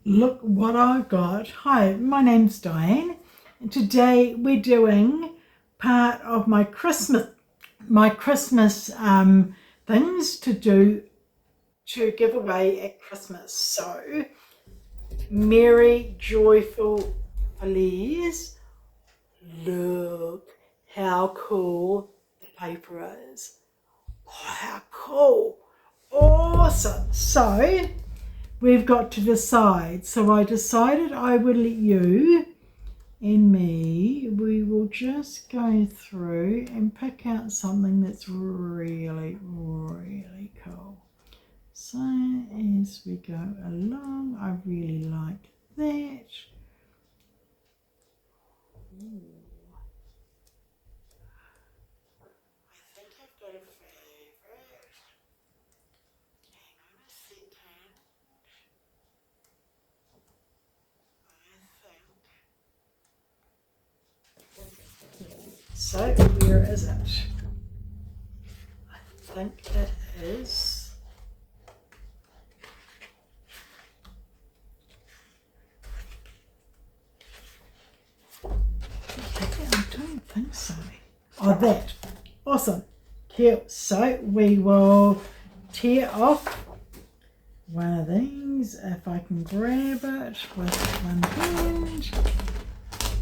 Look what I've got. Hi, my name's Diane, and today we're doing part of my Christmas things to give away at Christmas. So, Merry Joyful Feliz. Look how cool the paper is. Oh, how cool. Awesome. So, we've got to decide. So I decided I would let you and me, we will just go through and pick out something that's really, really cool. So as we go along, I really like that. Ooh. I think I've got a favourite. Hang on a second. So where is it? I think it is I don't think so. Oh, that. Awesome. Cute. So we will tear off one of these. If I can grab it with one hand,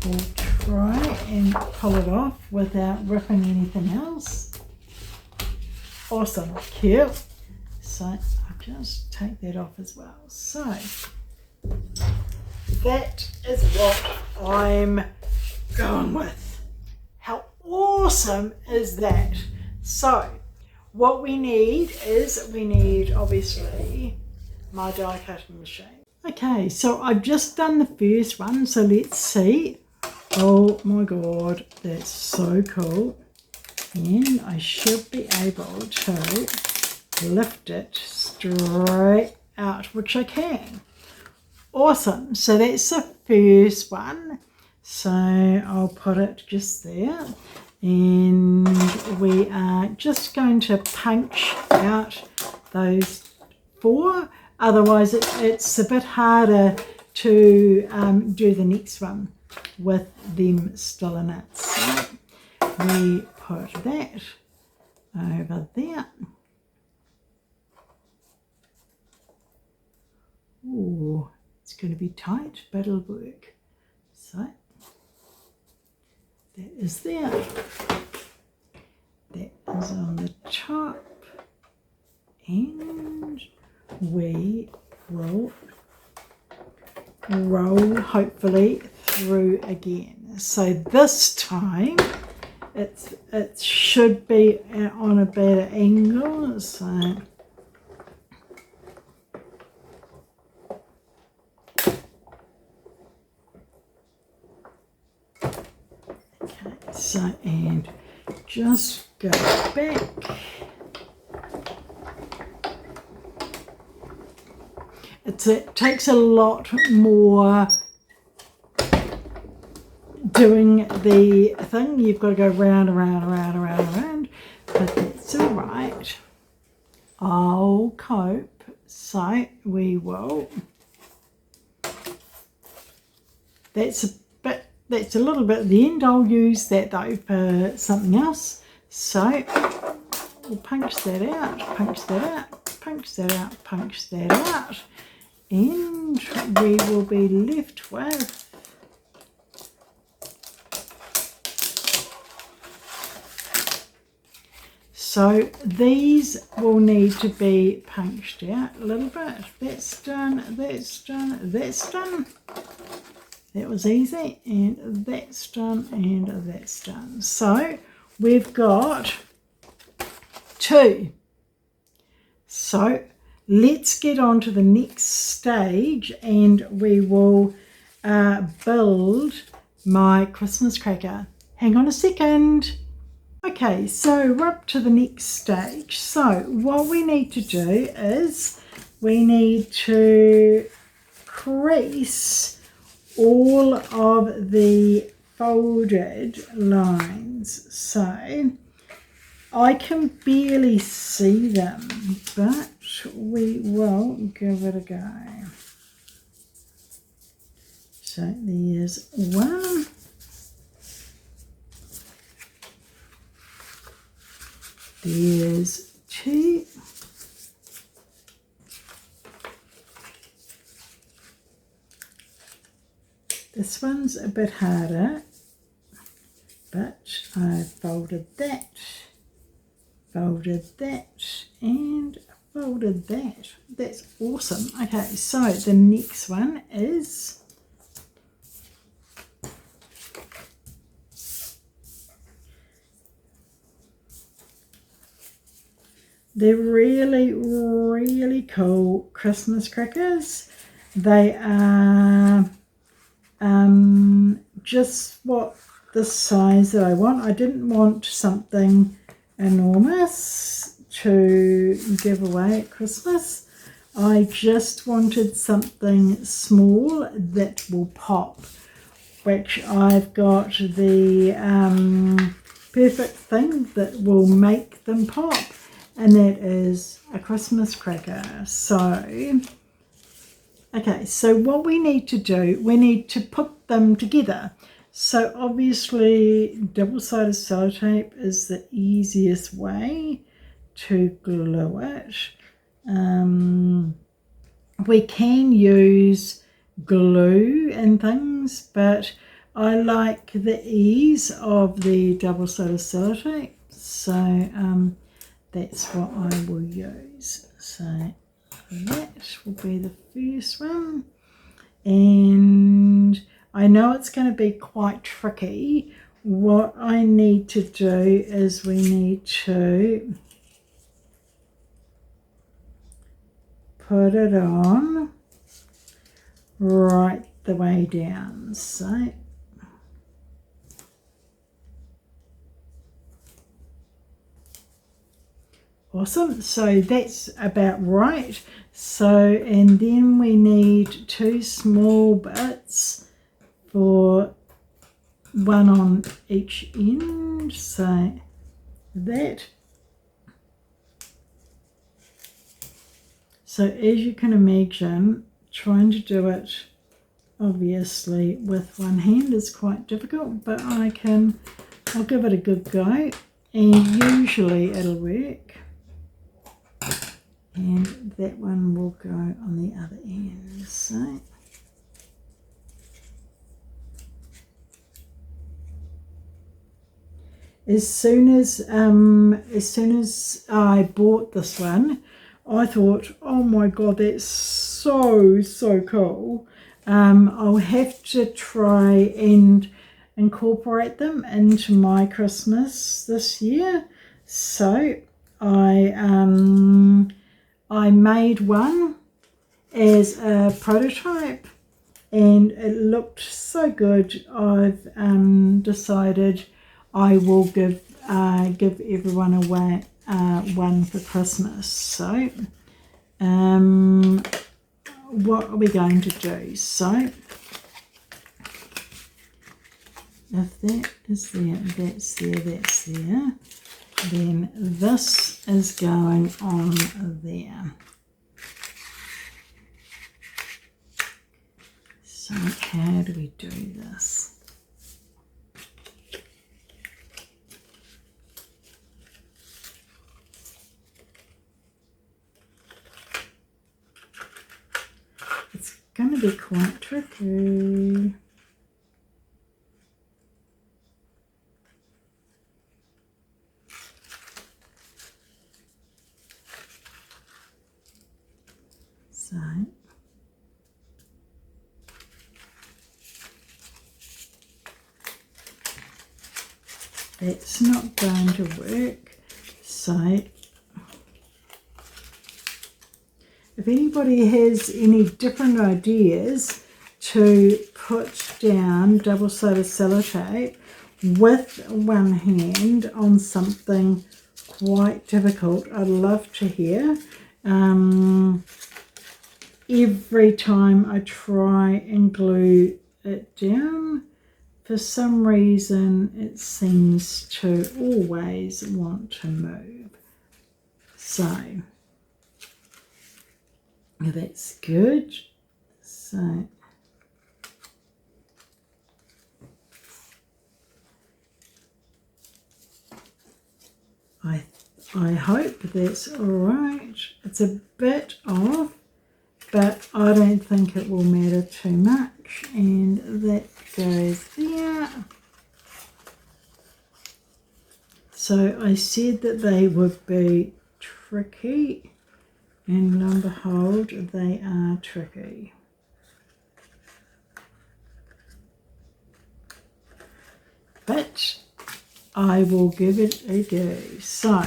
we'll try and pull it off without ripping anything else. Awesome. Cute. So I'll just take that off as well. So that is what I'm going with. How awesome is that? So what we need is obviously my die cutting machine. Okay, so I've just done the first one, so let's see. Oh my god, that's so cool. And I should be able to lift it straight out, which I can. Awesome. So that's the first one. So I'll put it just there. And we are just going to punch out those 4. Otherwise it's a bit harder to do the next one with them still in it. So we put that over there. Ooh, it's going to be tight, but it'll work. So that is there. That is on the top. And we will roll hopefully through again. So this time it should be on a better angle. So so, and just go back. It takes a lot more doing the thing. You've got to go round, but that's all right. I'll cope. So we will. That's a little bit at the end. I'll use that though for something else. So we'll punch that out, punch that out, punch that out, punch that out. And we will be left with so these will need to be punched out a little bit. That's done, that's done, that's done. That was easy, and that's done, and that's done. So we've got 2. So let's get on to the next stage, and we will build my Christmas cracker. Hang on a second. Okay, so we're up to the next stage. So what we need to do is we need to crease all of the folded lines. So I can barely see them, but we will give it a go. So there's one. There's two. This one's a bit harder, but I folded that, and folded that. That's awesome. Okay, so the next one is they're really, really cool Christmas crackers. They are just what the size that I want. I didn't want something enormous to give away at Christmas. I just wanted something small that will pop, which I've got the perfect thing that will make them pop, and that is a Christmas cracker. So okay, so what we need to do, we need to put them together. So obviously double-sided sellotape is the easiest way to glue it. We can use glue and things, but I like the ease of the double-sided sellotape, so that's what I will use. So that will be the first one, and I know it's going to be quite tricky. What I need to do is we need to put it on right the way down. So awesome, so that's about right. So, and then we need two small bits for one on each end, so that. So as you can imagine, trying to do it obviously with one hand is quite difficult, but I'll give it a good go, and usually it'll work. And that one will go on the other end. So as soon as I bought this one, I thought, oh my god, that's so cool. I'll have to try and incorporate them into my Christmas this year. So I made one as a prototype, and it looked so good. I've decided I will give everyone away one for Christmas. So what are we going to do? So if that is there, that's there, then this is going on there. So how do we do this? It's going to be quite tricky. So that's not going to work. So if anybody has any different ideas to put down double-sided sellotape with one hand on something quite difficult, I'd love to hear. Every time I try and glue it down, for some reason it seems to always want to move. So that's good. So I hope that's all right. It's a bit off, but I don't think it will matter too much. And that goes there. So I said that they would be tricky, and lo and behold, they are tricky. But I will give it a go. So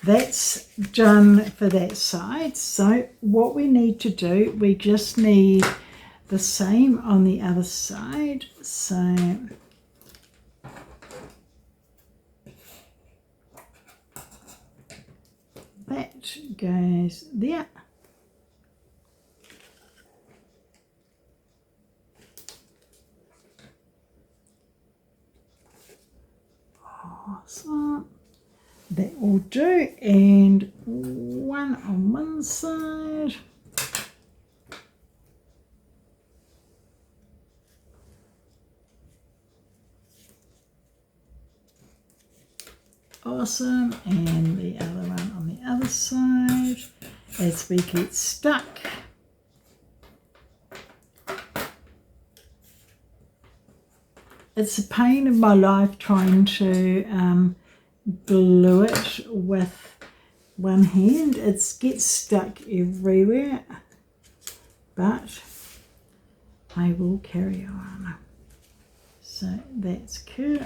that's done for that side. So what we need to do, we just need the same on the other side. So that goes there. Awesome. That will do, and one on one side. Awesome, and the other one on the other side as we get stuck. It's a pain in my life trying to glue it with one hand. It gets stuck everywhere, but I will carry on. So that's cool.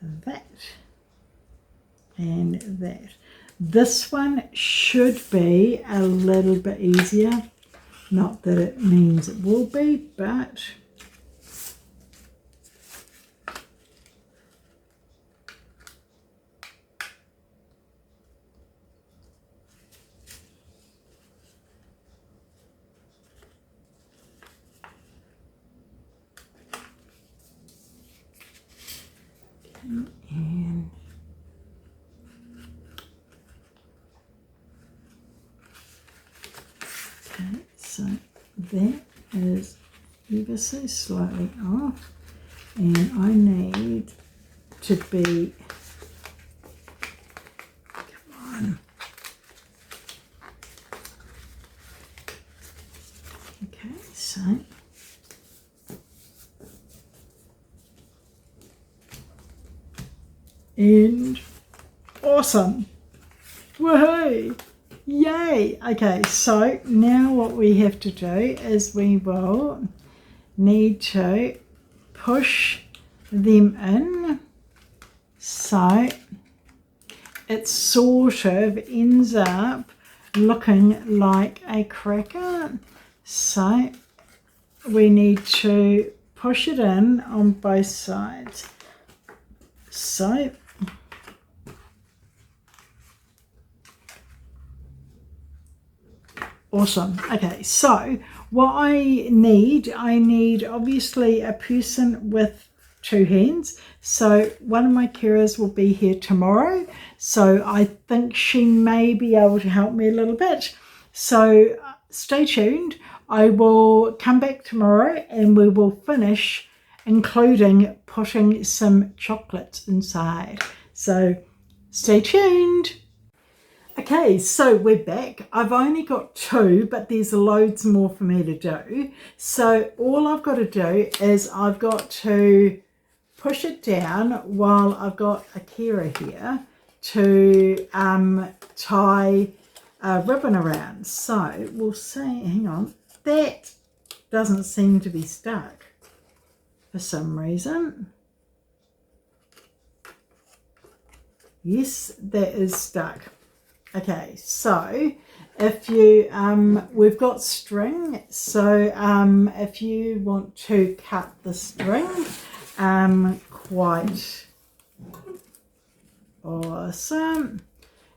That and that. This one should be a little bit easier. Not that it means it will be, but and okay, so that is ever so slightly off, and I need to be, come on, okay, so and awesome, woohoo, yay. Okay, so now what we have to do is we will need to push them in so it sort of ends up looking like a cracker. So we need to push it in on both sides. So awesome. Okay, so what I need obviously a person with two hands. So one of my carers will be here tomorrow. So I think she may be able to help me a little bit. So stay tuned. I will come back tomorrow and we will finish including putting some chocolates inside. So stay tuned. Okay, so we're back. I've only got two, but there's loads more for me to do. So all I've got to do is I've got to push it down while I've got a carer here to tie a ribbon around. So we'll see, hang on, that doesn't seem to be stuck for some reason. Yes, that is stuck. Okay, so if you, we've got string, so if you want to cut the string, quite awesome.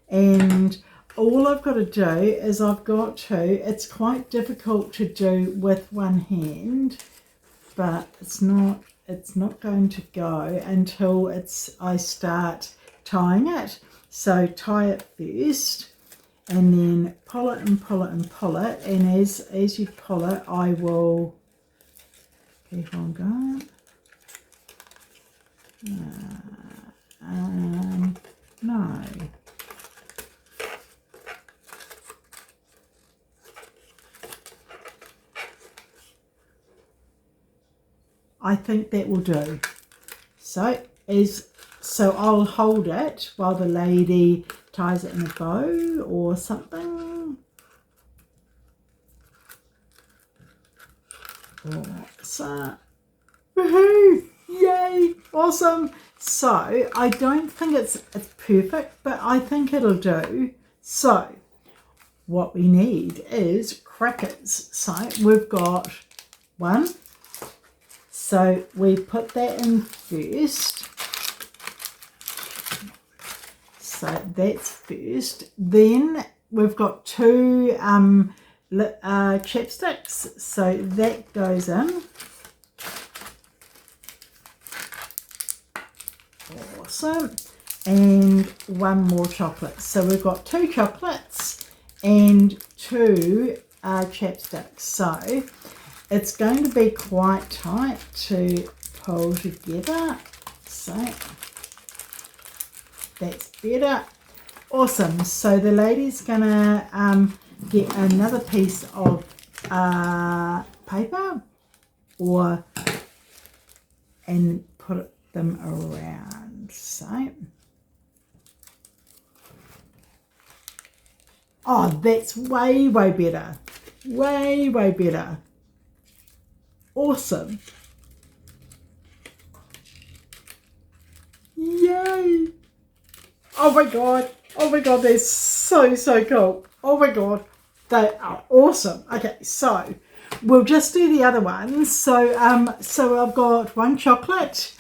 And all I've got to do is it's quite difficult to do with one hand, but it's not going to go until I start tying it. So tie it first and then pull it and pull it and pull it, and as you pull it I will keep on going. No. I think that will do. So I'll hold it while the lady ties it in a bow or something. Awesome. Woohoo! Yay! Awesome. So I don't think it's perfect, but I think it'll do. So what we need is crackers. So we've got one. So we put that in first. So that's first. Then we've got two chapsticks. So that goes in. Awesome. And one more chocolate. So we've got two chocolates and two chapsticks. So it's going to be quite tight to pull together. So that's better. Awesome. So the lady's gonna get another piece of paper and put them around. So oh, that's way better. Way better. Awesome. Yay. Oh my god, they're so cool. Oh my god, they are awesome. Okay, so we'll just do the other ones. So I've got one chocolate,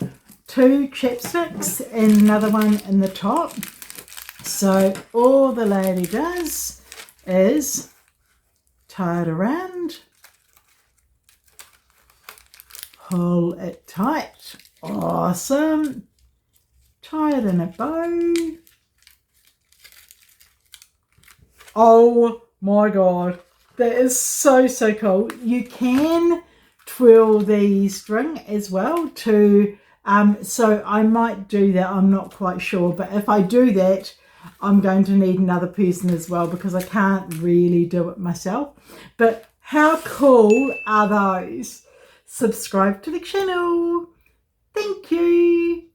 two chapsticks, and another one in the top. So all the lady does is tie it around, pull it tight. Awesome. Tie it in a bow. Oh my god, that is so cool. You can twirl the string as well to so I might do that, I'm not quite sure, but if I do that I'm going to need another person as well because I can't really do it myself. But how cool are those? Subscribe to the channel. Thank you.